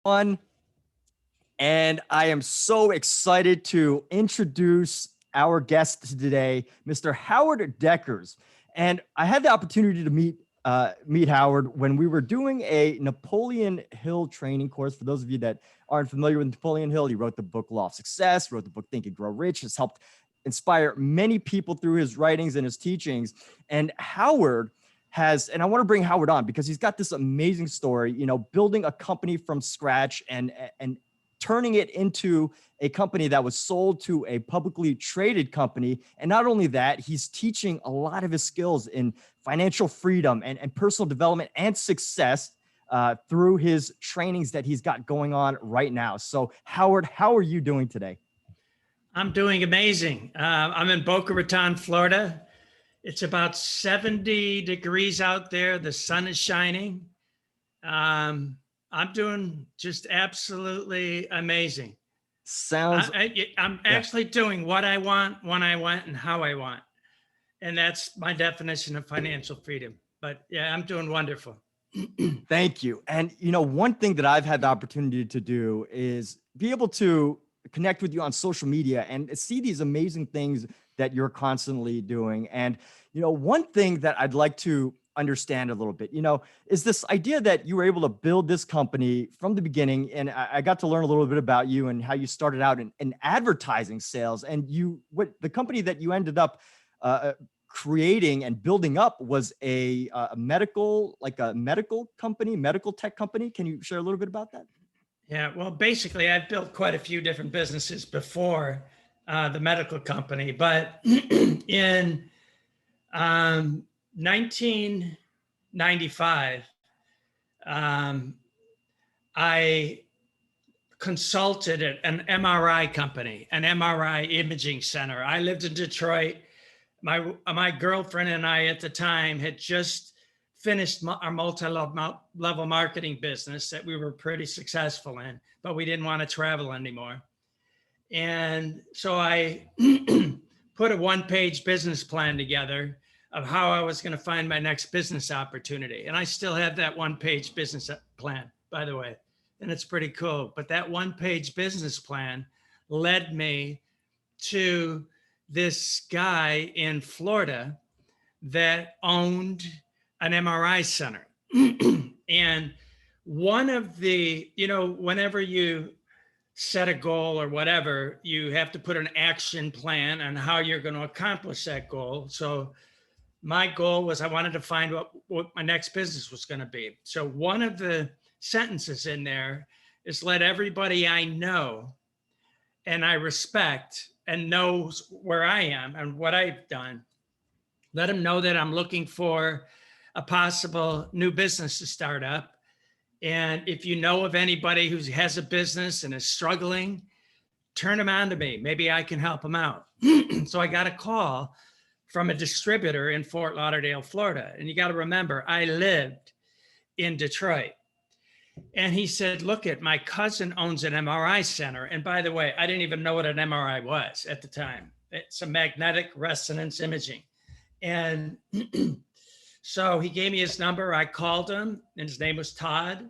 One, and I am so excited to introduce our guest today, Mr. Howard Dekkers. And I had the opportunity to meet Howard when we were doing a Napoleon Hill training course. For those of you that aren't familiar with Napoleon Hill, he wrote the book Law of Success, wrote the book Think and Grow Rich, has helped inspire many people through his writings and his teachings. And Howard and I want to bring Howard on because he's got this amazing story, building a company from scratch and turning it into a company that was sold to a publicly traded company. And not only that, he's teaching a lot of his skills in financial freedom and personal development and success through his trainings that he's got going on right now. So Howard, how are you doing today? I'm doing amazing. I'm in Boca Raton, Florida. It's about 70 degrees out there. The sun is shining. I'm doing just absolutely amazing. I'm actually doing what I want, when I want, and how I want. And that's my definition of financial freedom. But yeah, I'm doing wonderful. Thank you. And, one thing that I've had the opportunity to do is be able to connect with you on social media and see these amazing things that you're constantly doing. And, one thing that I'd like to understand a little bit, is this idea that you were able to build this company from the beginning. And I got to learn a little bit about you and how you started out in advertising sales. And the company that you ended up creating and building up was a medical company, medical tech company. Can you share a little bit about that? Yeah, well, basically, I've built quite a few different businesses before the medical company, but in 1995, I consulted at an MRI company, an MRI imaging center. I lived in Detroit. My girlfriend and I at the time had just finished our multi-level marketing business that we were pretty successful in, but we didn't want to travel anymore. And so I put a one-page business plan together of how I was going to find my next business opportunity. And I still have that one-page business plan, by the way, and it's pretty cool. But that one-page business plan led me to this guy in Florida that owned an MRI center. And one of the, whenever you set a goal or whatever, you have to put an action plan on how you're going to accomplish that goal. So my goal was I wanted to find what my next business was going to be. So one of the sentences in there is let everybody I know and I respect and knows where I am and what I've done, let them know that I'm looking for a possible new business to start up. And if you know of anybody who has a business and is struggling, turn them on to me. Maybe I can help them out. So I got a call from a distributor in Fort Lauderdale, Florida. And you got to remember, I lived in Detroit. And he said, look, my cousin owns an MRI center. And by the way, I didn't even know what an MRI was at the time. It's a magnetic resonance imaging. And so he gave me his number. I called him, and his name was Todd.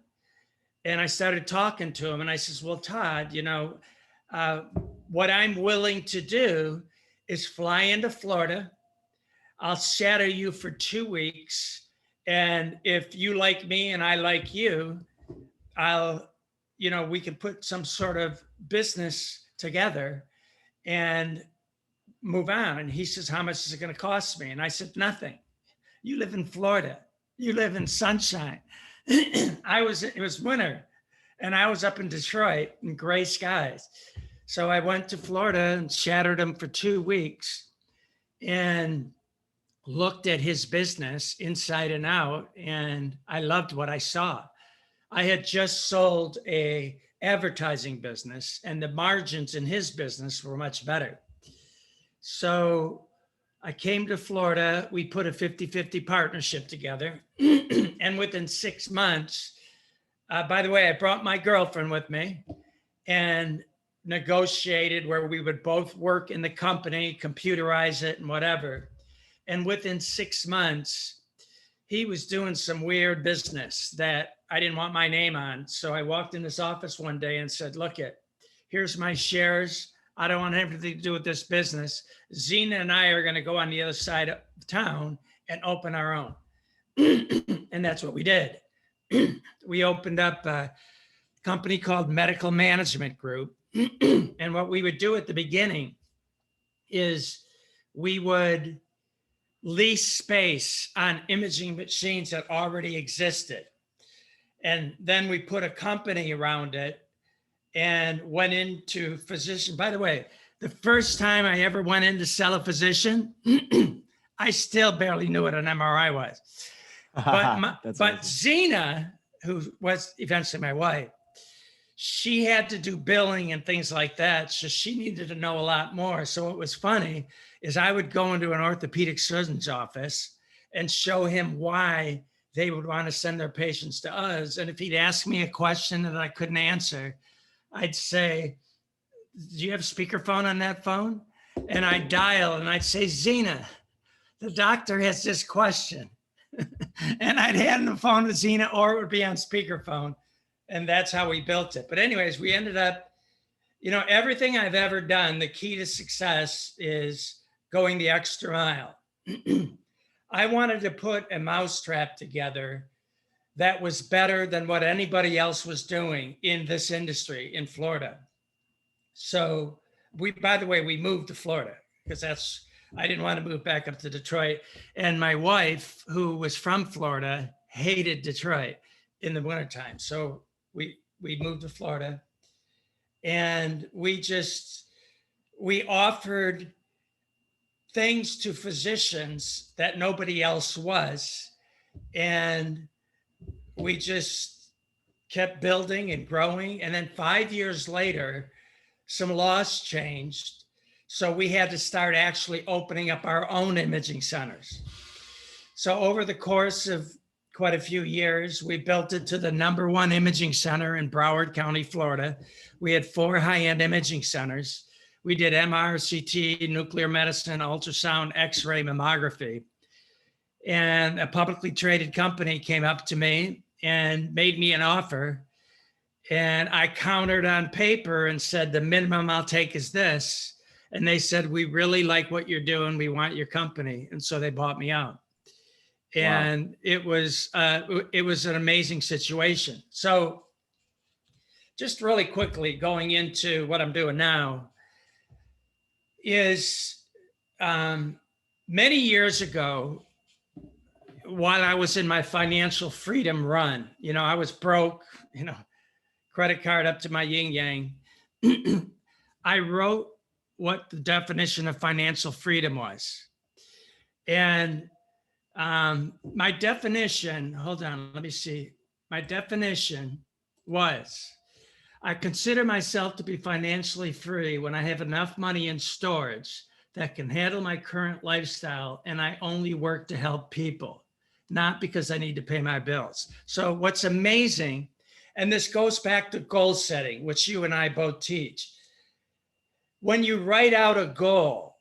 And I started talking to him. And I says, well, Todd, what I'm willing to do is fly into Florida. I'll shadow you for 2 weeks. And if you like me and I like you, we can put some sort of business together and move on. And he says, how much is it going to cost me? And I said, nothing. You live in Florida. You live in sunshine. It was winter and I was up in Detroit in gray skies. So I went to Florida and shadowed him for 2 weeks and looked at his business inside and out. And I loved what I saw. I had just sold a advertising business and the margins in his business were much better. So I came to Florida. We put a 50-50 partnership together. And within 6 months, by the way, I brought my girlfriend with me and negotiated where we would both work in the company, computerize it and whatever. And within 6 months, he was doing some weird business that I didn't want my name on. So I walked in this office one day and said, look here's my shares. I don't want anything to do with this business. Zena and I are going to go on the other side of town and open our own. And that's what we did. We opened up a company called Medical Management Group. And what we would do at the beginning is we would lease space on imaging machines that already existed. And then we put a company around it and went into physician. By the way, the first time I ever went in to sell a physician, I still barely knew what an MRI was. But Zena, who was eventually my wife, she had to do billing and things like that. So she needed to know a lot more. So what was funny is I would go into an orthopedic surgeon's office and show him why they would want to send their patients to us. And if he'd ask me a question that I couldn't answer, I'd say, do you have speakerphone on that phone? And I'd dial and I'd say, Zena, the doctor has this question. And I'd hand the phone to Zena, or it would be on speakerphone. And that's how we built it. But anyways, we ended up, everything I've ever done, the key to success is going the extra mile. I wanted to put a mousetrap together that was better than what anybody else was doing in this industry in Florida. So by the way, we moved to Florida because I didn't want to move back up to Detroit. And my wife, who was from Florida, hated Detroit in the wintertime. So we moved to Florida, and we offered things to physicians that nobody else was. And we just kept building and growing. And then 5 years later, some laws changed. So we had to start actually opening up our own imaging centers. So over the course of quite a few years, we built it to the #1 imaging center in Broward County, Florida. We had 4 high-end imaging centers. We did MR, CT, nuclear medicine, ultrasound, X-ray, mammography. And a publicly traded company came up to me and made me an offer. And I countered on paper and said, the minimum I'll take is this. And they said, we really like what you're doing. We want your company. And so they bought me out. And wow. It was an amazing situation. So just really quickly going into what I'm doing now is many years ago, while I was in my financial freedom run, I was broke, credit card up to my yin yang. I wrote what the definition of financial freedom was. And my definition, hold on, let me see. My definition was, I consider myself to be financially free when I have enough money in storage that can handle my current lifestyle, and I only work to help people, not because I need to pay my bills. So what's amazing, and this goes back to goal setting, which you and I both teach. When you write out a goal,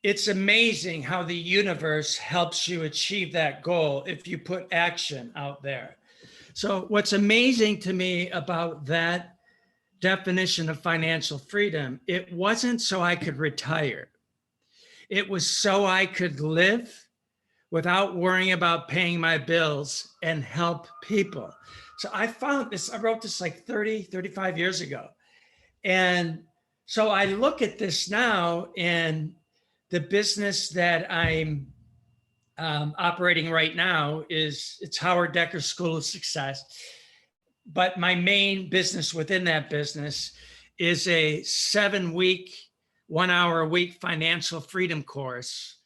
it's amazing how the universe helps you achieve that goal if you put action out there. So what's amazing to me about that definition of financial freedom, it wasn't so I could retire. It was so I could live without worrying about paying my bills and help people. So I found this, I wrote this like 35 years ago. And so I look at this now, and the business that I'm operating right now it's Howard Dekkers School of Success. But my main business within that business is a 7-week, 1 hour a week financial freedom course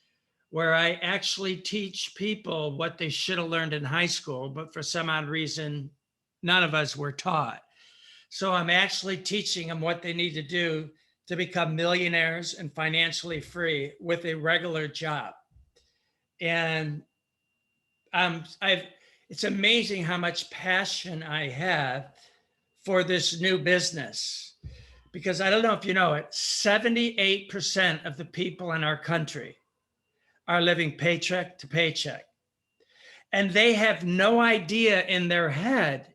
where I actually teach people what they should have learned in high school, but for some odd reason, none of us were taught. So I'm actually teaching them what they need to do to become millionaires and financially free with a regular job. And it's amazing how much passion I have for this new business, because I don't know if you know it, 78% of the people in our country are living paycheck to paycheck. And they have no idea in their head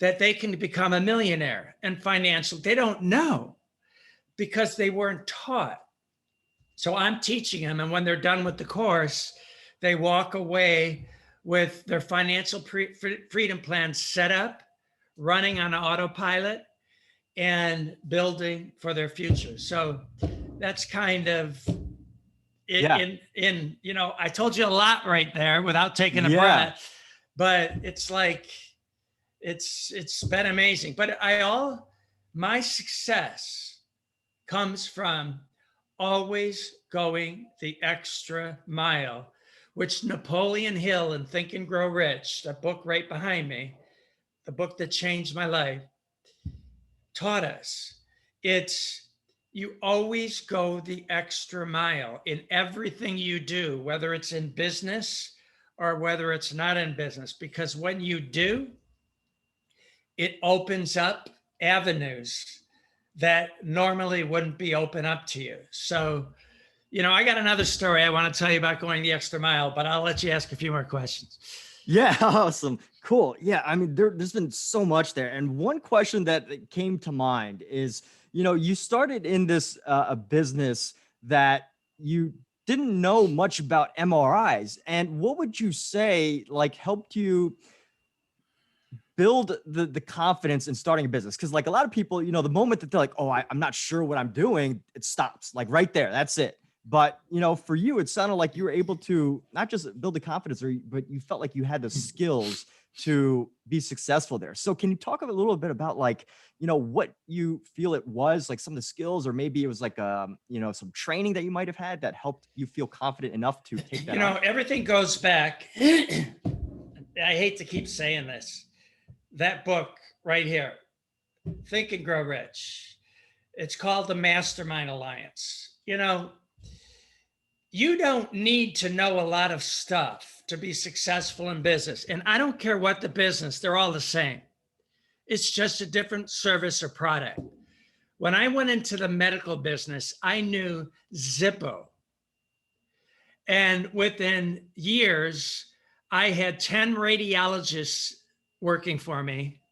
that they can become a millionaire and financial. They don't know because they weren't taught. So I'm teaching them. And when they're done with the course, they walk away with their financial freedom plan set up, running on autopilot, and building for their future. So that's kind of it. Yeah. I told you a lot right there without taking a Yeah. breath, but it's like, it's been amazing. But my success comes from always going the extra mile, which Napoleon Hill in Think and Grow Rich, that book right behind me, the book that changed my life, taught us. It's you always go the extra mile in everything you do, whether it's in business or whether it's not in business, because when you do, it opens up avenues that normally wouldn't be open up to you. So, I got another story I want to tell you about going the extra mile, but I'll let you ask a few more questions. Yeah, awesome. Cool. Yeah, I mean, there's been so much there. And one question that came to mind is, you started in this a business that you didn't know much about MRIs. And what would you say like helped you build the confidence in starting a business? Because like a lot of people, the moment that they're like, oh, I'm not sure what I'm doing, it stops like right there. That's it. But for you, it sounded like you were able to not just build the confidence, but you felt like you had the skills to be successful there. So can you talk a little bit about like, what you feel it was, like some of the skills, or maybe it was like some training that you might have had that helped you feel confident enough to take that on? Everything goes back. I hate to keep saying this. That book right here, Think and Grow Rich. It's called the Mastermind Alliance. You don't need to know a lot of stuff to be successful in business. And I don't care what the business, they're all the same. It's just a different service or product. When I went into the medical business, I knew Zippo. And within years, I had 10 radiologists working for me.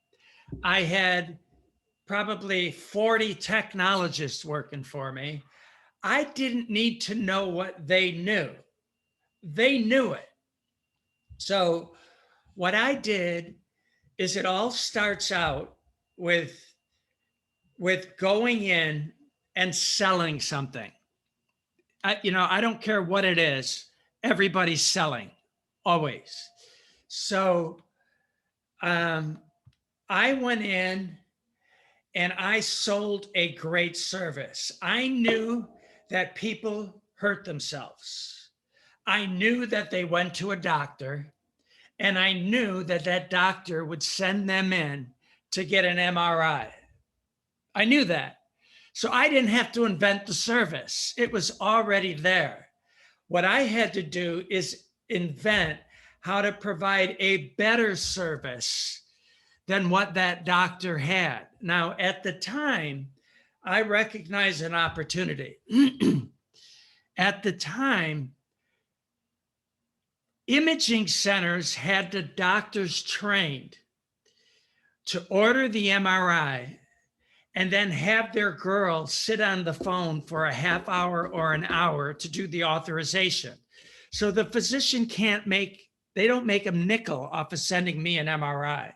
I had probably 40 technologists working for me. I didn't need to know what they knew. They knew it. So what I did is it all starts out with going in and selling something. I don't care what it is. Everybody's selling, always. So I went in and I sold a great service. I knew that people hurt themselves. I knew that they went to a doctor, and I knew that that doctor would send them in to get an MRI. I knew that. So I didn't have to invent the service. It was already there. What I had to do is invent how to provide a better service than what that doctor had. Now, at the time, I recognized an opportunity. At the time, imaging centers had the doctors trained to order the MRI and then have their girl sit on the phone for a half hour or an hour to do the authorization. So the physician they don't make a nickel off of sending me an MRI.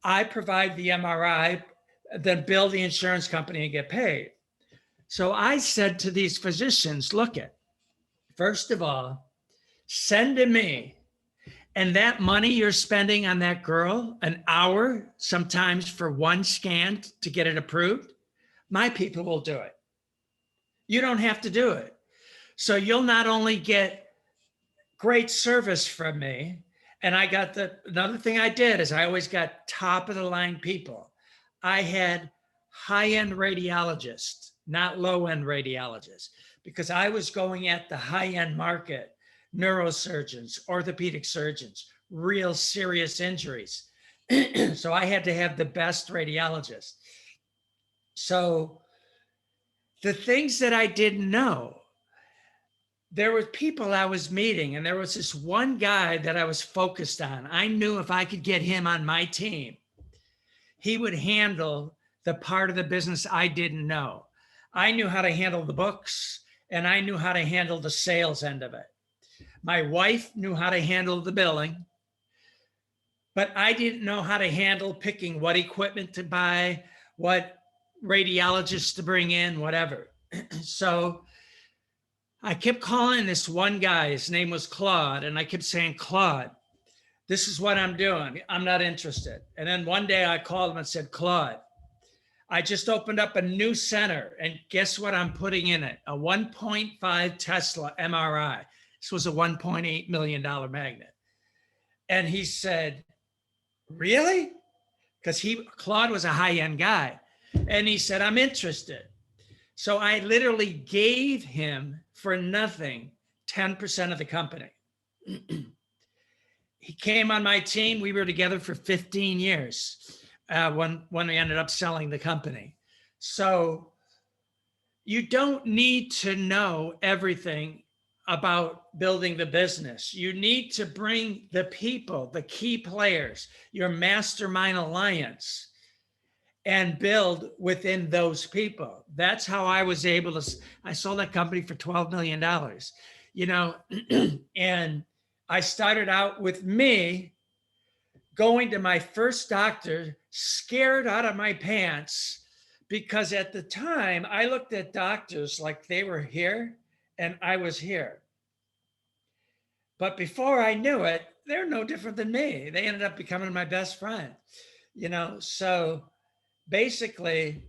I provide the MRI, then bill the insurance company and get paid. So I said to these physicians, look it, first of all, send to me. And that money you're spending on that girl, an hour, sometimes for one scan to get it approved, my people will do it. You don't have to do it. So you'll not only get great service from me, and another thing I did is I always got top of the line people. I had high-end radiologists, not low-end radiologists, because I was going at the high-end market, neurosurgeons, orthopedic surgeons, real serious injuries. So I had to have the best radiologists. So the things that I didn't know, there were people I was meeting, and there was this one guy that I was focused on. I knew if I could get him on my team, he would handle the part of the business I didn't know. I knew how to handle the books, and I knew how to handle the sales end of it. My wife knew how to handle the billing, but I didn't know how to handle picking what equipment to buy, what radiologists to bring in, whatever. So I kept calling this one guy, his name was Claude, and I kept saying, Claude, this is what I'm doing. I'm not interested. And then one day I called him and said, Claude, I just opened up a new center, and guess what I'm putting in it? A 1.5 Tesla MRI. This was a $1.8 million magnet. And he said, really? Because Claude was a high-end guy. And he said, I'm interested. So I literally gave him for nothing 10% of the company. He came on my team. We were together for 15 years when we ended up selling the company. So you don't need to know everything about building the business. You need to bring the people, the key players, your mastermind alliance, and build within those people. That's how I was able to, I sold that company for $12 million, and I started out with me going to my first doctor, scared out of my pants, because at the time I looked at doctors like they were here and I was here. But before I knew it, they're no different than me. They ended up becoming my best friend, so basically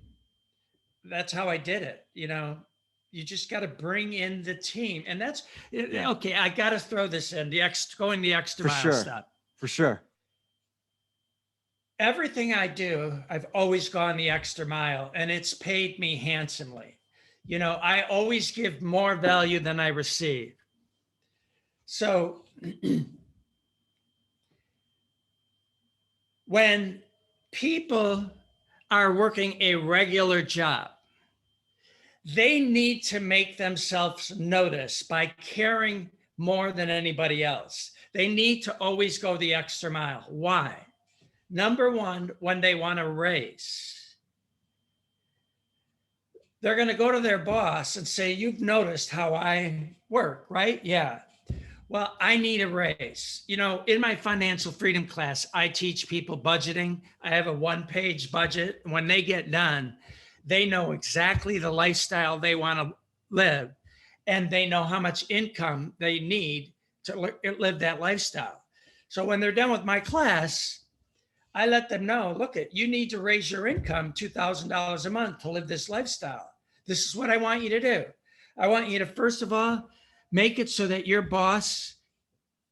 that's how I did it. You just got to bring in the team, and that's okay. I got to throw this in going the extra mile stuff. For sure. Everything I do, I've always gone the extra mile, and it's paid me handsomely. I always give more value than I receive. So when people are working a regular job, they need to make themselves notice by caring more than anybody else. They need to always go the extra mile. Why? Number one, when they want a raise, they're going to go to their boss and say, you've noticed how I work, right? Yeah. Well, I need a raise. In my financial freedom class, I teach people budgeting. I have a one-page budget. When they get done, they know exactly the lifestyle they want to live, and they know how much income they need to live that lifestyle. So when they're done with my class, I let them know, look, you need to raise your income $2,000 a month to live this lifestyle. This is what I want you to do. I want you to, first of all, make it so that your boss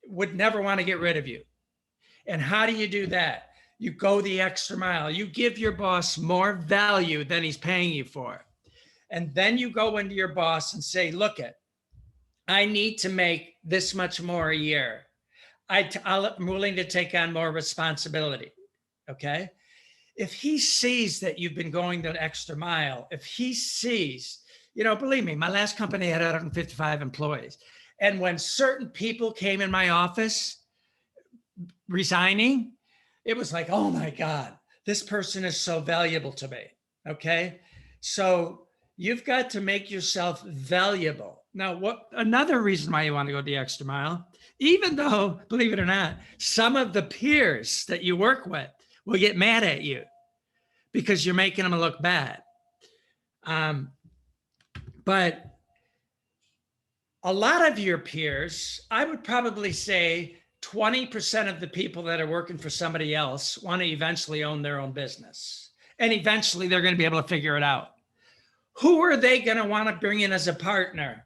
would never want to get rid of you. And how do you do that? You go the extra mile. You give your boss more value than he's paying you for. And then you go into your boss and say, look, I need to make this much more a year. I'm willing to take on more responsibility. Okay. If he sees that you've been going the extra mile, if he sees, believe me, my last company had 155 employees. And when certain people came in my office resigning, it was like, oh my God, this person is so valuable to me. Okay. So you've got to make yourself valuable. Now, another reason why you want to go the extra mile, even though, believe it or not, some of the peers that you work with will get mad at you because you're making them look bad. But a lot of your peers, I would probably say 20% of the people that are working for somebody else want to eventually own their own business. And eventually they're going to be able to figure it out. Who are they going to want to bring in as a partner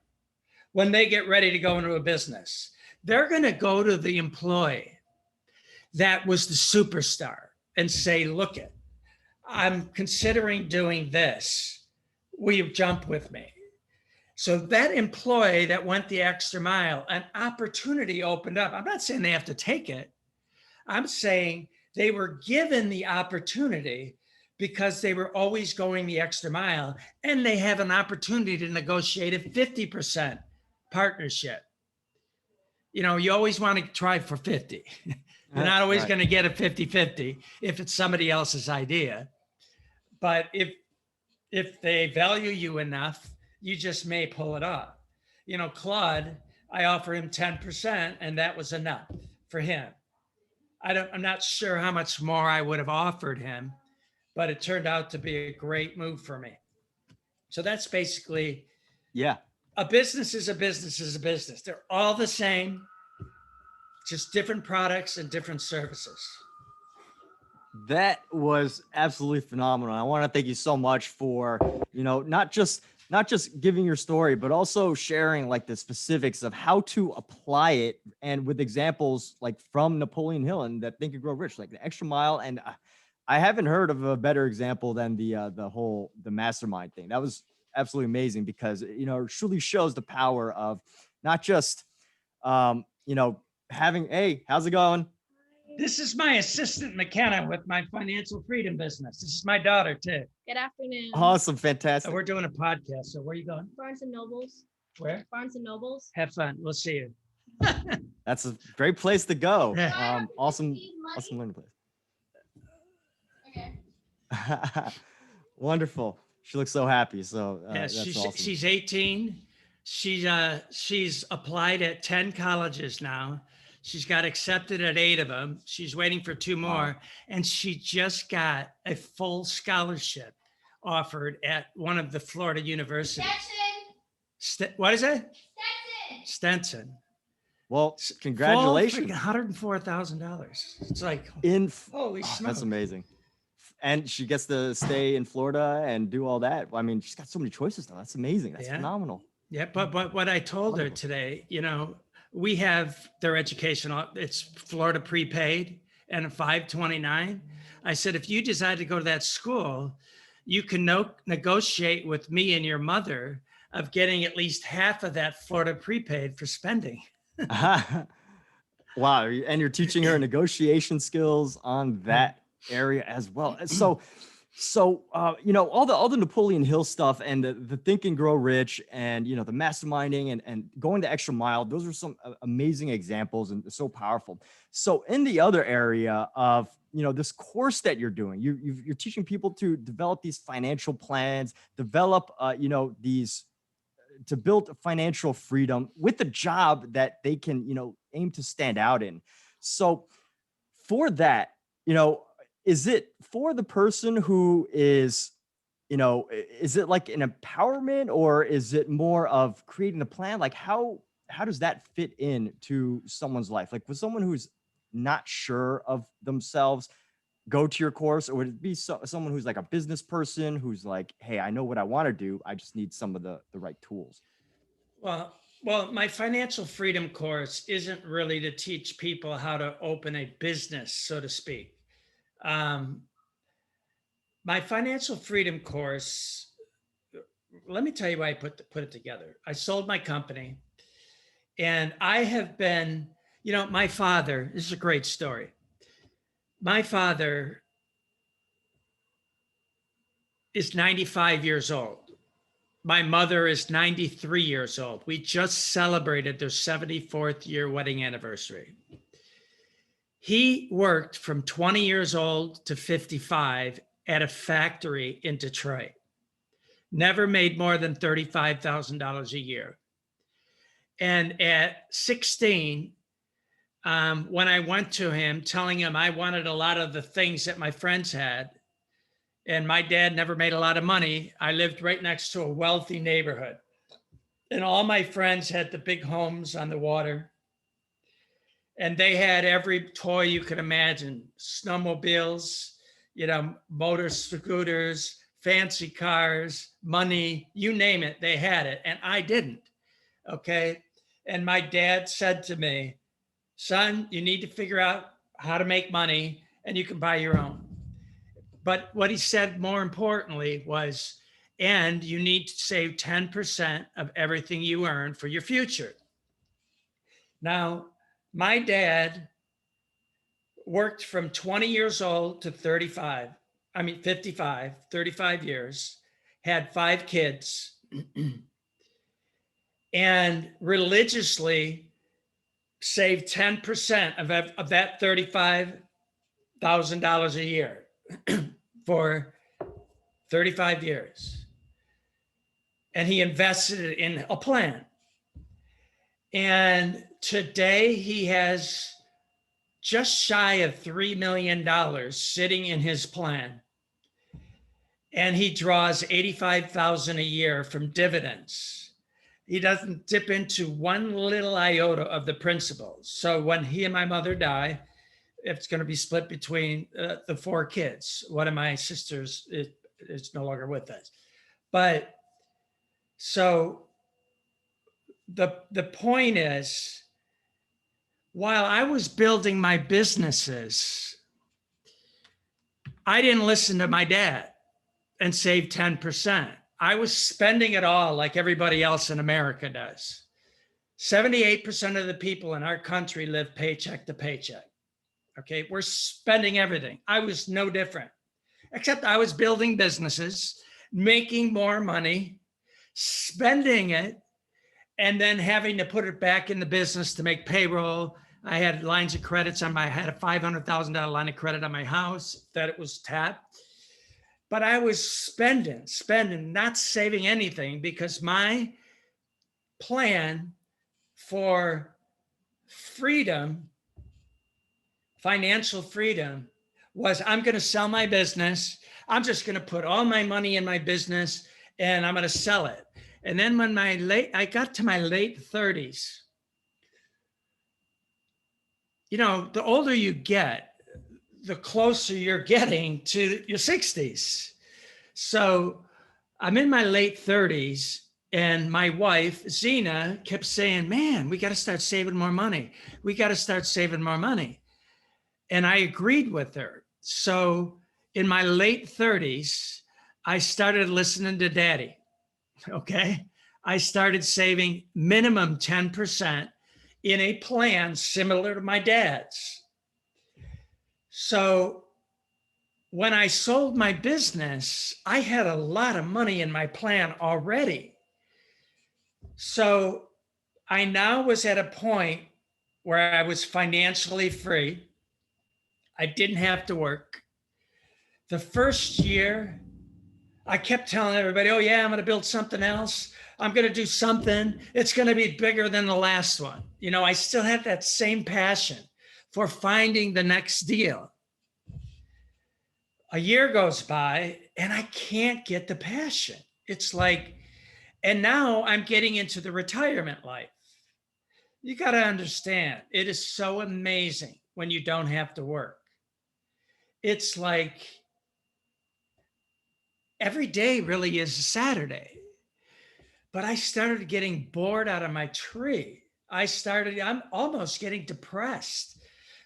when they get ready to go into a business? They're going to go to the employee that was the superstar and say, look, I'm considering doing this. Will you jump with me? So that employee that went the extra mile, an opportunity opened up. I'm not saying they have to take it. I'm saying they were given the opportunity because they were always going the extra mile, and they have an opportunity to negotiate a 50% partnership. You always want to try for 50. You're not always going to get a 50-50 if it's somebody else's idea. But if they value you enough, you just may pull it off. Claude, I offer him 10%, and that was enough for him. I'm not sure how much more I would have offered him, but it turned out to be a great move for me. So that's basically, a business is a business is a business. They're all the same, just different products and different services. That was absolutely phenomenal. I want to thank you so much for, not just giving your story, but also sharing like the specifics of how to apply it, and with examples like from Napoleon Hill and that Think and Grow Rich, like the extra mile. And I haven't heard of a better example than the mastermind thing. That was absolutely amazing, because it truly shows the power of not just having, hey, how's it going? This is my assistant McKenna with my financial freedom business. This is my daughter too. Good afternoon. Awesome, fantastic. We're doing a podcast. So where are you going? Barnes and Nobles. Where? Barnes and Nobles. Have fun. We'll see you. That's a great place to go. Yeah. Awesome learning place. Okay. Wonderful. She looks so happy. So that's awesome. She's 18. She's applied at 10 colleges now. She's got accepted at 8 of them. She's waiting for 2 more. Wow. And she just got a full scholarship offered at one of the Florida universities. What is it? Stenson. Well, congratulations. $104,000. It's like, holy smokes. That's amazing. And she gets to stay in Florida and do all that. I mean, she's got so many choices now. That's amazing. That's phenomenal. Yeah, but what I told her today, we have their education. It's Florida prepaid and a 529. I said, if you decide to go to that school, you can negotiate with me and your mother of getting at least half of that Florida prepaid for spending. Wow. And you're teaching her negotiation skills on that area as well. So, all the Napoleon Hill stuff and the Think and Grow Rich and, the masterminding and going the extra mile, those are some amazing examples and so powerful. So in the other area of, this course that you're doing, you're teaching people to develop these financial plans, develop, to build financial freedom with a job that they can, aim to stand out in. So for that, is it for the person who is, is it like an empowerment, or is it more of creating a plan? Like how does that fit in to someone's life? Like, with someone who's not sure of themselves, go to your course, or would it be someone who's like a business person who's like, hey, I know what I want to do, I just need some of the right tools? Well, my financial freedom course isn't really to teach people how to open a business, so to speak. My financial freedom course, let me tell you why I put it together. I sold my company, and I have been, my father, this is a great story. My father is 95 years old. My mother is 93 years old. We just celebrated their 74th year wedding anniversary. He worked from 20 years old to 55 at a factory in Detroit. Never made more than $35,000 a year. And at 16, when I went to him telling him I wanted a lot of the things that my friends had, and my dad never made a lot of money, I lived right next to a wealthy neighborhood. And all my friends had the big homes on the water. And they had every toy you could imagine: snowmobiles, motor scooters, fancy cars, money, you name it, they had it. And I didn't. Okay. And my dad said to me, son, you need to figure out how to make money and you can buy your own. But what he said more importantly was, and you need to save 10% of everything you earn for your future. Now, my dad worked from 20 years old to 55, 35 years, had 5 kids. and religiously save 10% of that $35,000 a year for 35 years. And he invested it in a plan. And today he has just shy of $3 million sitting in his plan. And he draws $85,000 a year from dividends. He doesn't dip into one little iota of the principles. So when he and my mother die, it's going to be split between the 4 kids. One of my sisters is no longer with us. But so the point is, while I was building my businesses, I didn't listen to my dad and save 10%. I was spending it all like everybody else in America does. 78% of the people in our country live paycheck to paycheck. Okay, we're spending everything. I was no different, except I was building businesses, making more money, spending it, and then having to put it back in the business to make payroll. I had lines of credits on I had a $500,000 line of credit on my house that it was tapped. But I was spending, not saving anything, because my plan for freedom, financial freedom, was I'm going to sell my business. I'm just going to put all my money in my business and I'm going to sell it. And then when I got to my late 30s, you know, the older you get, the closer you're getting to your 60s. So I'm in my late 30s, and my wife, Zena, kept saying, man, we got to start saving more money. We got to start saving more money. And I agreed with her. So in my late 30s, I started listening to Daddy. Okay. I started saving minimum 10% in a plan similar to my dad's. So when I sold my business, I had a lot of money in my plan already. So I now was at a point where I was financially free. I didn't have to work. The first year, I kept telling everybody, oh yeah, I'm going to build something else. I'm going to do something. It's going to be bigger than the last one. You know, I still had that same passion for finding the next deal. A year goes by and I can't get the passion. It's like, and now I'm getting into the retirement life. You got to understand, it is so amazing when you don't have to work. It's like every day really is a Saturday. But I started getting bored out of my tree. I'm almost getting depressed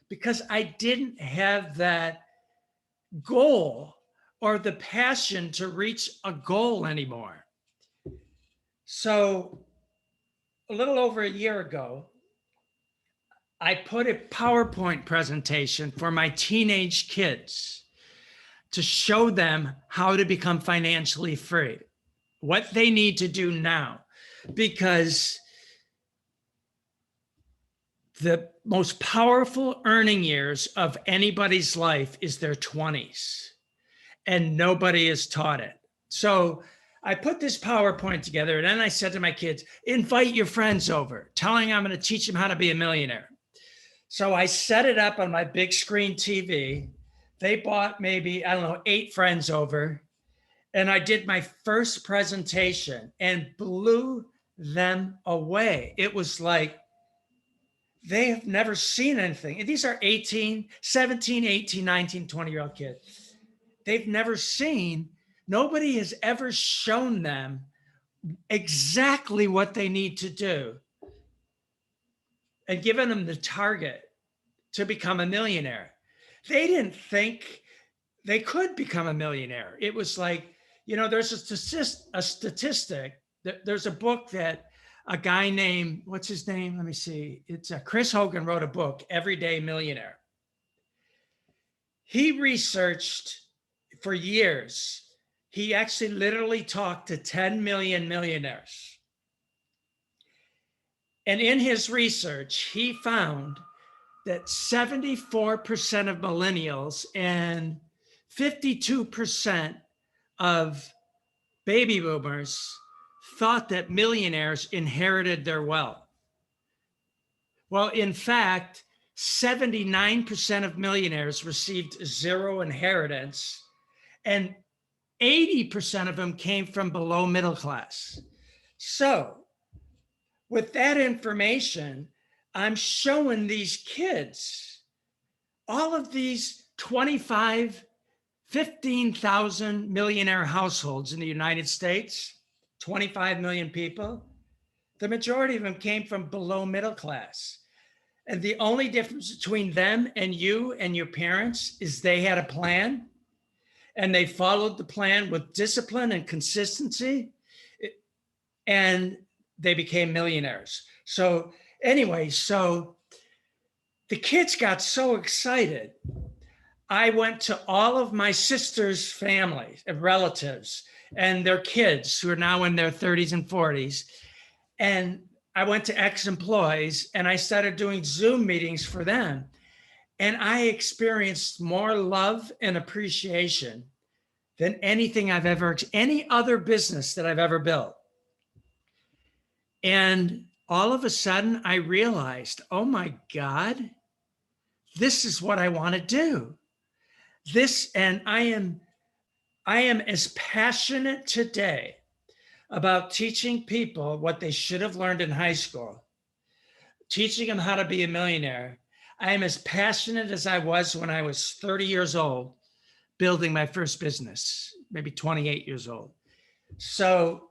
because I didn't have that goal or the passion to reach a goal anymore. So a little over a year ago, I put a PowerPoint presentation for my teenage kids to show them how to become financially free, what they need to do now, because the most powerful earning years of anybody's life is their 20s, and nobody is taught it. So I put this PowerPoint together, and then I said to my kids, invite your friends over, telling them I'm going to teach them how to be a millionaire. So I set it up on my big screen TV. They bought maybe, 8 friends over. And I did my first presentation and blew them away. It was like, they have never seen anything. And these are 17, 18, 19, 20-year-old kids. They've never seen, nobody has ever shown them exactly what they need to do and given them the target to become a millionaire. They didn't think they could become a millionaire. It was like, you know, there's a statistic. There's a book that a guy named, what's his name? Let me see. It's Chris Hogan wrote a book, Everyday Millionaire. He researched for years. He actually literally talked to 10 million millionaires. And in his research, he found that 74% of millennials and 52% of baby boomers thought that millionaires inherited their wealth. Well, in fact, 79% of millionaires received zero inheritance, and 80% of them came from below middle class. So, with that information, I'm showing these kids, all of these 25, 15,000 millionaire households in the United States, 25 million people, the majority of them came from below middle class. And the only difference between them and you and your parents is they had a plan and they followed the plan with discipline and consistency, and they became millionaires. So anyway, so the kids got so excited. I went to all of my sister's families and relatives and their kids who are now in their 30s and 40s. And I went to ex-employees and I started doing Zoom meetings for them. And I experienced more love and appreciation than anything any other business that I've ever built. And all of a sudden I realized, oh my God, this is what I want to do. And I am as passionate today about teaching people what they should have learned in high school, teaching them how to be a millionaire. I am as passionate as I was when I was 30 years old, building my first business, maybe 28 years old. So,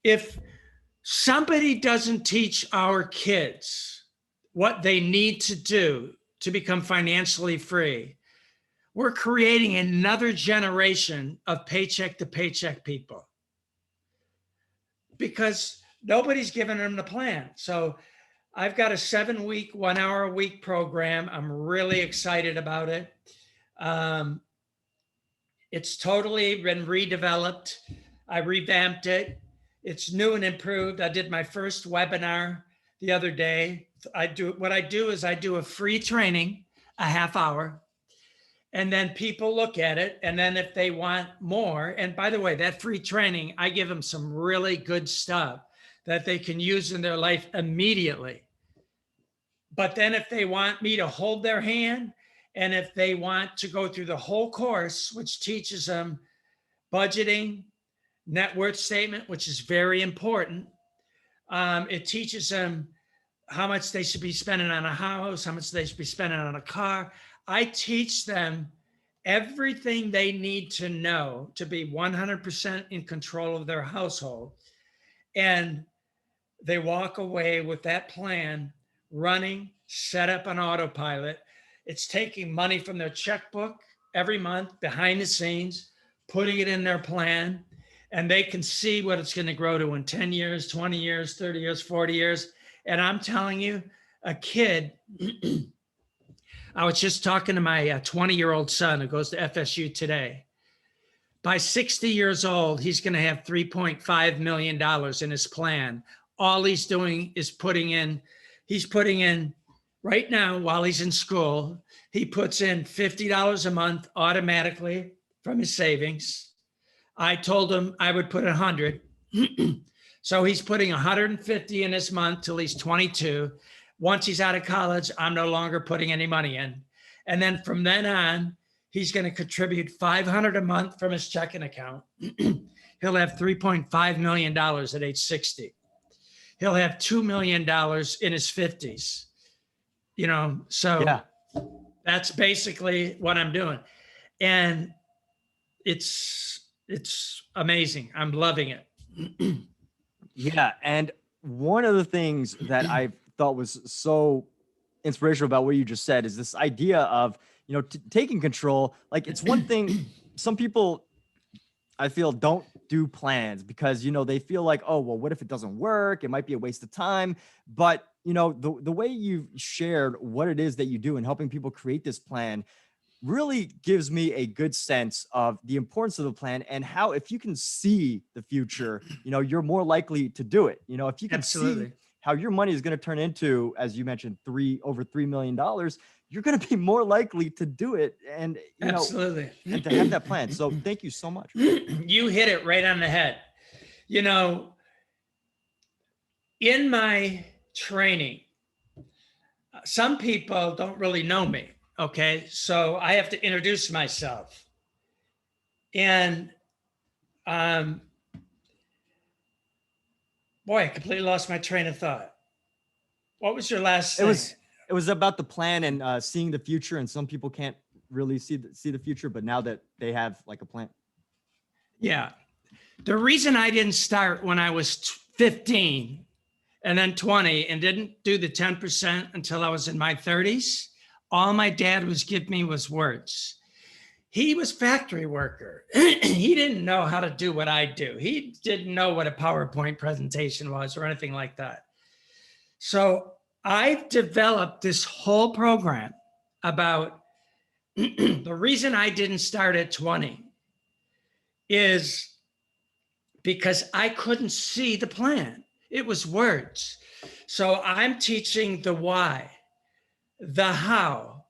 if somebody doesn't teach our kids what they need to do to become financially free, we're creating another generation of paycheck to paycheck people, because nobody's given them the plan. So I've got a 7-week, 1 hour a week program. I'm really excited about it. It's totally been redeveloped. I revamped it. It's new and improved. I did my first webinar the other day. I do a free training, a half hour, and then people look at it. And then if they want more, and by the way, that free training, I give them some really good stuff that they can use in their life immediately. But then if they want me to hold their hand, and if they want to go through the whole course, which teaches them budgeting, net worth statement, which is very important. It teaches them how much they should be spending on a house, how much they should be spending on a car. I teach them everything they need to know to be 100% in control of their household. And they walk away with that plan running, set up on autopilot. It's taking money from their checkbook every month behind the scenes, putting it in their plan, and they can see what it's going to grow to in 10 years, 20 years, 30 years, 40 years. And I'm telling you, a kid, I was just talking to my 20-year-old son who goes to FSU today. By 60 years old, he's going to have $3.5 million in his plan. All he's doing is putting in right now while he's in school, he puts in $50 a month automatically from his savings. I told him I would put 100. So he's putting 150 in this month till he's 22. Once he's out of college, I'm no longer putting any money in. And then from then on, he's going to contribute $500 a month from his checking account. He'll have $3.5 million at age 60. He'll have $2 million in his 50s. So yeah. That's basically what I'm doing. And it's amazing. I'm loving it. Yeah. And one of the things that I thought was so inspirational about what you just said is this idea of, taking control. Like, it's one thing, some people I feel don't do plans because, they feel like, oh, well, what if it doesn't work? It might be a waste of time. But, the way you've shared what it is that you do and helping people create this plan really gives me a good sense of the importance of the plan and how, if you can see the future, you're more likely to do it. If you can Absolutely. see how your money is going to turn into, as you mentioned, over $3 million, you're going to be more likely to do it. And, Absolutely. And to have that plan. So thank you so much. You hit it right on the head. In my training, some people don't really know me. Okay. So I have to introduce myself. And boy, I completely lost my train of thought. What was your last thing? It was about the plan and seeing the future. And some people can't really see the future, but now that they have like a plan. Yeah. The reason I didn't start when I was 15 and then 20 and didn't do the 10% until I was in my 30s, all my dad was giving me was words. He was factory worker. He didn't know how to do what I do. He didn't know what a PowerPoint presentation was or anything like that. So I've developed this whole program about the reason I didn't start at 20 is because I couldn't see the plan. It was words. So I'm teaching the why, the how.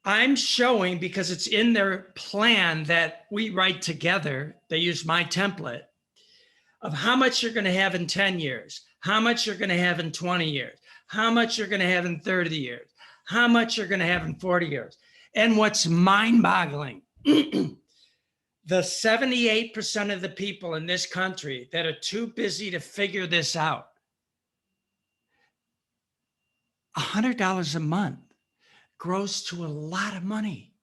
I'm showing, because it's in their plan that we write together, they use my template, of how much you're going to have in 10 years, how much you're going to have in 20 years, how much you're going to have in 30 years, how much you're going to have in 40 years. And what's mind-boggling, the 78% of the people in this country that are too busy to figure this out, $100 a month grows to a lot of money.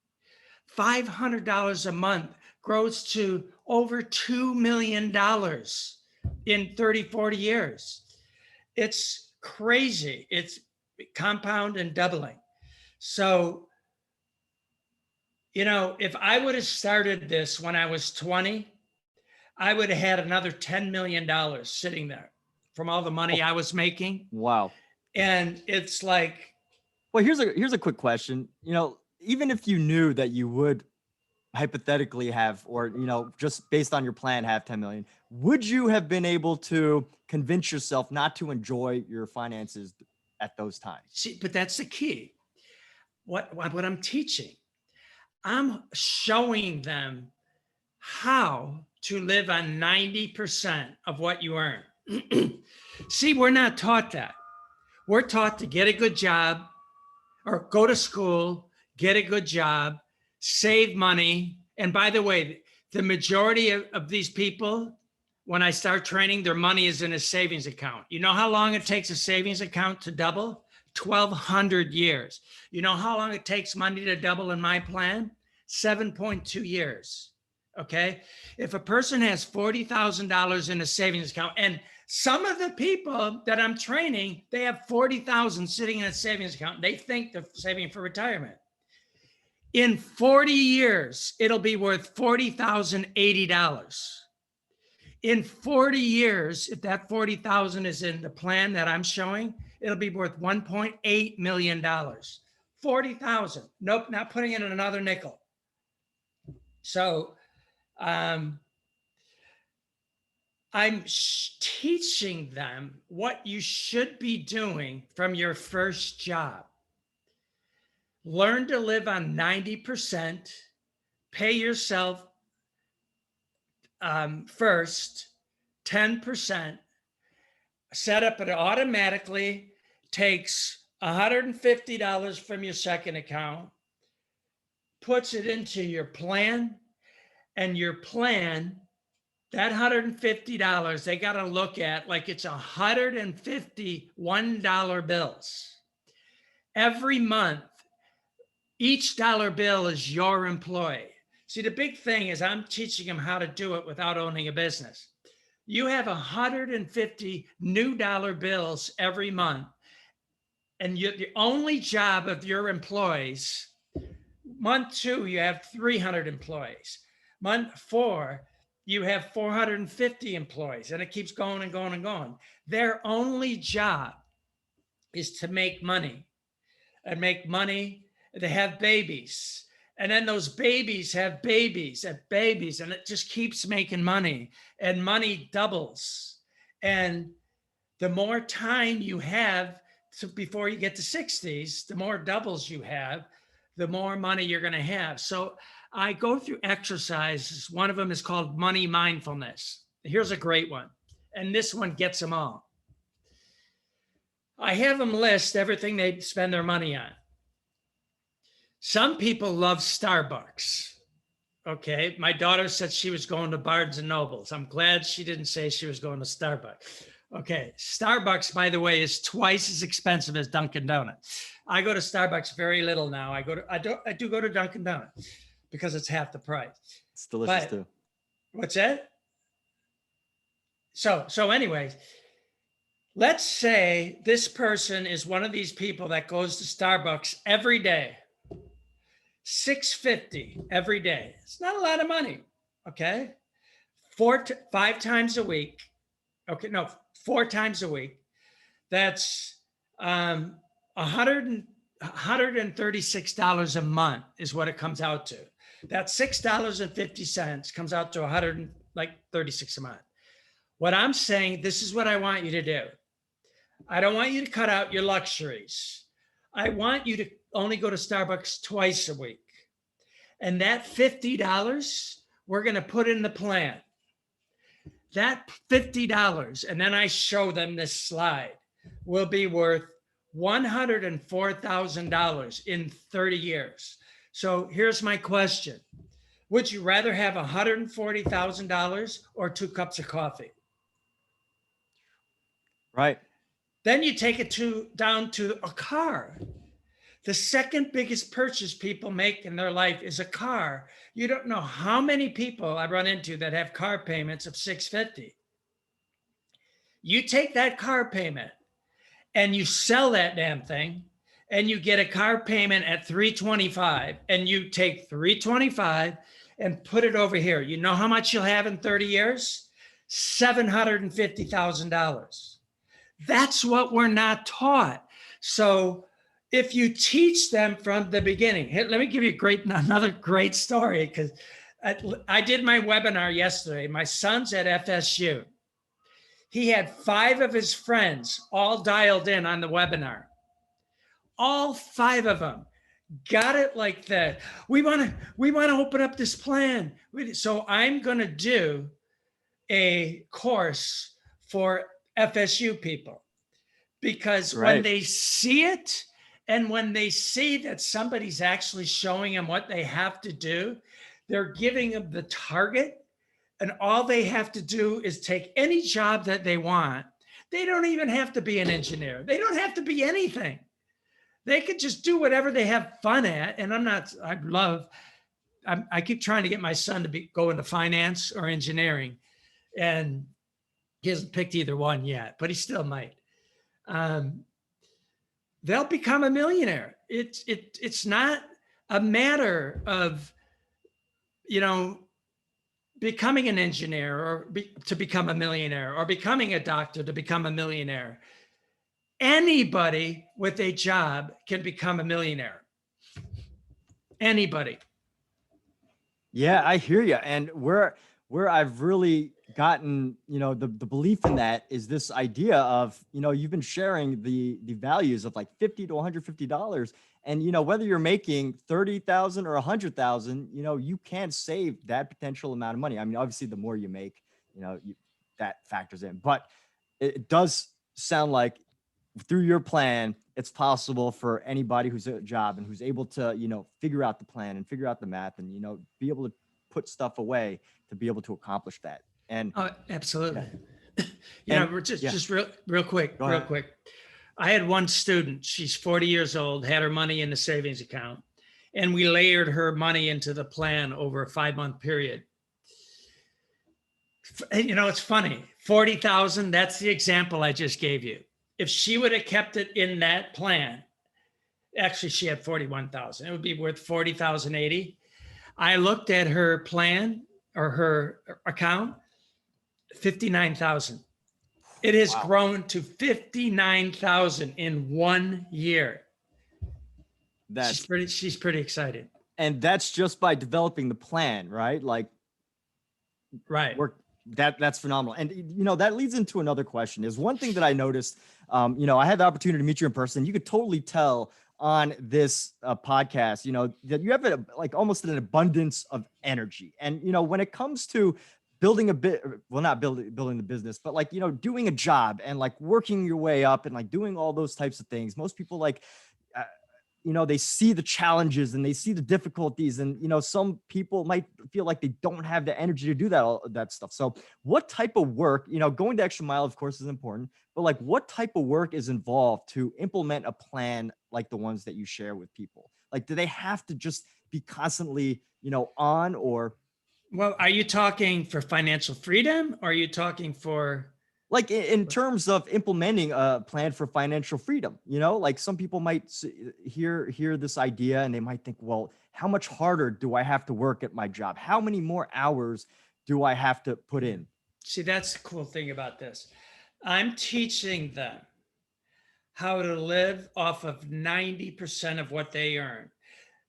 $500 a month grows to over $2 million in 30, 40 years. It's crazy. It's compound and doubling. So, if I would have started this when I was 20, I would have had another $10 million sitting there from all the money I was making. Wow. And it's like, well, here's a quick question. Even if you knew that you would hypothetically have, or, just based on your plan, have 10 million, would you have been able to convince yourself not to enjoy your finances at those times? See, but that's the key. What I'm teaching, I'm showing them how to live on 90% of what you earn. See, we're not taught that. We're taught to get a good job or go to school, get a good job, save money. And by the way, the majority of these people, when I start training, their money is in a savings account. You know how long it takes a savings account to double? 1,200 years. You know how long it takes money to double in my plan? 7.2 years. Okay. If a person has $40,000 in a savings account, and some of the people that I'm training, they have 40,000 sitting in a savings account. They think they're saving for retirement. In 40 years, it'll be worth $40,080. In 40 years, if that 40,000 is in the plan that I'm showing, it'll be worth $1.8 million. 40,000. Nope, not putting in another nickel. So I'm teaching them what you should be doing from your first job. Learn to live on 90%, pay yourself first, 10%, set up it automatically, takes $150 from your second account, puts it into your plan, and your plan, that $150, they got to look at like it's $150 $1 bills. Every month, each dollar bill is your employee. See, the big thing is I'm teaching them how to do it without owning a business. You have 150 new dollar bills every month. And the only job of your employees, month 2, you have 300 employees. Month 4, you have 450 employees, and it keeps going and going and going. Their only job is to make money and make money. They have babies, and then those babies have babies and babies, and it just keeps making money, and money doubles. And the more time you have before you get to 60s, the more doubles you have, the more money you're going to have. So I go through exercises. One of them is called money mindfulness. Here's a great one. And this one gets them all. I have them list everything they spend their money on. Some people love Starbucks. Okay. My daughter said she was going to Barnes and Nobles. I'm glad she didn't say she was going to Starbucks. Okay. Starbucks, by the way, is twice as expensive as Dunkin' Donuts. I go to Starbucks very little now. I do go to Dunkin' Donuts because it's half the price. It's delicious But- too. What's that? So anyways, let's say this person is one of these people that goes to Starbucks every day. $6.50 every day. It's not a lot of money. Okay. 5 times a week. Okay. No, 4 times a week. That's $136 a month is what it comes out to. That's $6.50 comes out to $136 a month. What I'm saying, this is what I want you to do. I don't want you to cut out your luxuries. I want you to only go to Starbucks twice a week. And that $50, we're going to put in the plan. That $50, and then I show them this slide, will be worth $104,000 in 30 years. So here's my question. Would you rather have $140,000 or 2 cups of coffee? Right. Then you take it down to a car. The second biggest purchase people make in their life is a car. You don't know how many people I run into that have car payments of $650. You take that car payment and you sell that damn thing and you get a car payment at $325, and you take $325 and put it over here. You know how much you'll have in 30 years? $750,000. That's what we're not taught. So if you teach them from the beginning, here, let me give you another great story, because I did my webinar yesterday. My son's at FSU. He had 5 of his friends all dialed in on the webinar. All 5 of them got it like that. We want to open up this plan. So I'm going to do a course for FSU people, because when they see it, and when they see that somebody's actually showing them what they have to do, they're giving them the target, and all they have to do is take any job that they want. They don't even have to be an engineer. They don't have to be anything. They could just do whatever they have fun at. And I keep trying to get my son to go into finance or engineering, and he hasn't picked either one yet, but he still might. They'll become a millionaire. It's not a matter of, becoming an engineer or to become a millionaire, or becoming a doctor to become a millionaire. Anybody with a job can become a millionaire. Anybody. Yeah, I hear you. And where I've really gotten, the belief in that is this idea of, you've been sharing the values of like $50 to $150. And, whether you're making 30,000 or 100,000, you can save that potential amount of money. I mean, obviously the more you make, that factors in, but it does sound like through your plan, it's possible for anybody who's at a job and who's able to, figure out the plan and figure out the math and, be able to put stuff away to be able to accomplish that. And absolutely. Yeah. We're just real quick. Go ahead. I had one student, she's 40 years old, had her money in the savings account, and we layered her money into the plan over a 5-month period. It's funny, 40,000, that's the example I just gave you. If she would have kept it in that plan, actually she had 41,000, it would be worth 40,080. I looked at her plan or her account, 59,000. It has grown to 59,000 in 1 year. She's pretty excited. And that's just by developing the plan, right? Like, right. That's phenomenal. And that leads into another question. Is one thing that I noticed, I had the opportunity to meet you in person. You could totally tell on this podcast, that you have like almost an abundance of energy. And, when it comes to building a bit, well, not building the business, but like, doing a job and like working your way up and like doing all those types of things, most people like, they see the challenges and they see the difficulties, and some people might feel like they don't have the energy to do that stuff. So what type of work, going the extra mile of course is important, but like what type of work is involved to implement a plan like the ones that you share with people? Like, do they have to just be constantly on? Or Well, are you talking for financial freedom, or are you talking for like in terms of implementing a plan for financial freedom? Like some people might hear this idea and they might think, well, how much harder do I have to work at my job? How many more hours do I have to put in? See, that's the cool thing about this. I'm teaching them how to live off of 90% of what they earn.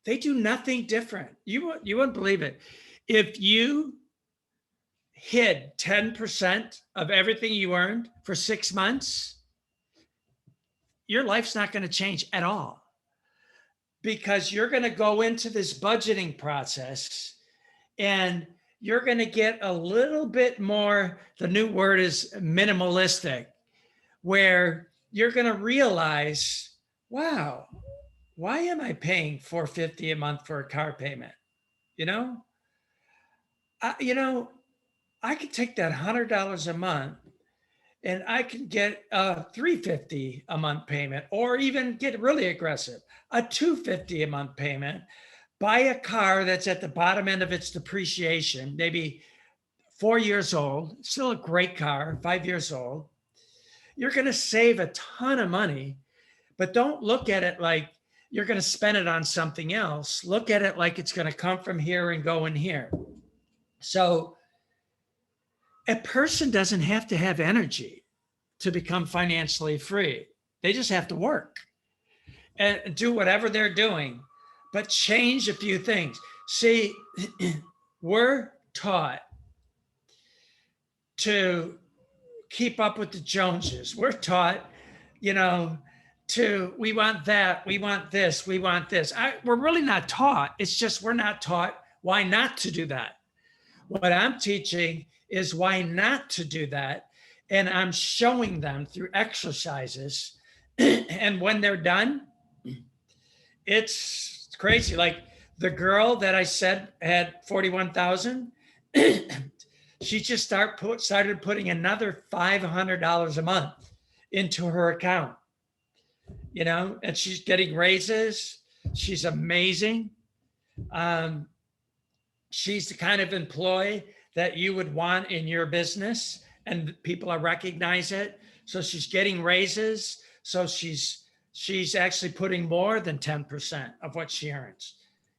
They do nothing different. You wouldn't believe it. If you hid 10% of everything you earned for 6 months, your life's not going to change at all, because you're going to go into this budgeting process and you're going to get a little bit more, the new word is minimalistic, where you're going to realize, wow, why am I paying $450 a month for a car payment? I could take that $100 a month and I could get a $350 a month payment, or even get really aggressive, a $250 a month payment, buy a car that's at the bottom end of its depreciation, maybe 4 years old, still a great car, 5 years old. You're going to save a ton of money, but don't look at it like you're going to spend it on something else. Look at it like it's going to come from here and go in here. So a person doesn't have to have energy to become financially free. They just have to work and do whatever they're doing, but change a few things. See, we're taught to keep up with the Joneses. We're taught, we want that, we want this, we want this. We're really not taught. It's just we're not taught why not to do that. What I'm teaching is why not to do that. And I'm showing them through exercises. And when they're done, it's crazy. Like the girl that I said had 41,000, she just started putting another $500 a month into her account, and she's getting raises. She's amazing. She's the kind of employee that you would want in your business, and people are recognize it. So she's getting raises. So she's actually putting more than 10% of what she earns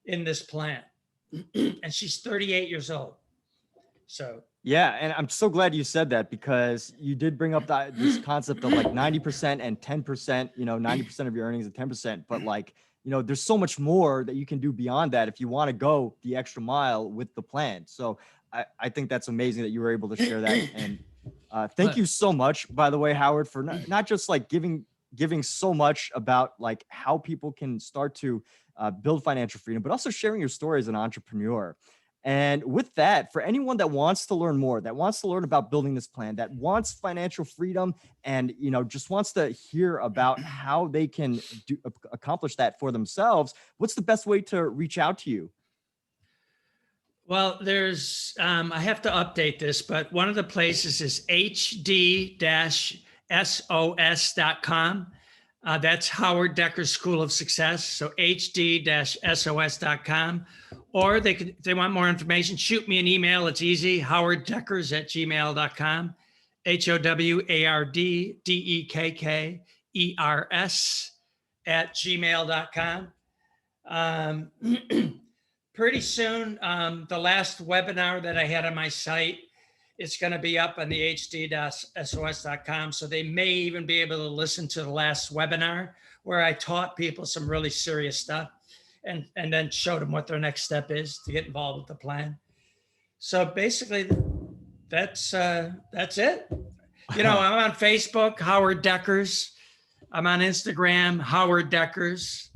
in this plan. And she's 38 years old. So yeah, and I'm so glad you said that, because you did bring up this concept of like 90% and 10%, 90% of your earnings and 10%, but like, there's so much more that you can do beyond that if you want to go the extra mile with the plan. So I think that's amazing that you were able to share that. And thank you so much, by the way, Howard, for not just like giving so much about like how people can start to build financial freedom, but also sharing your story as an entrepreneur. And with that, for anyone that wants to learn more, that wants to learn about building this plan, that wants financial freedom, and just wants to hear about how they can accomplish that for themselves, what's the best way to reach out to you? Well, there's, I have to update this, but one of the places is hd-sos.com. That's Howard Dekkers School of Success. So hd-sos.com. Or if they want more information, shoot me an email. It's easy, howarddekkers@gmail.com. HOWARDDEKKERS@gmail.com. Pretty soon, the last webinar that I had on my site, it's going to be up on the hd-sos.com. So they may even be able to listen to the last webinar where I taught people some really serious stuff and then showed them what their next step is to get involved with the plan. So basically, that's it. You know, I'm on Facebook, Howard Dekkers. I'm on Instagram, Howard Dekkers.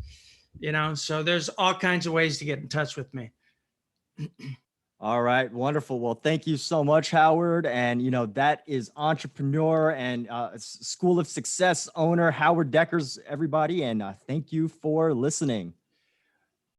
You know, so there's all kinds of ways to get in touch with me. All right, wonderful. Well, thank you so much, Howard. And that is entrepreneur and School of Success owner Howard Dekkers, everybody. And thank you for listening.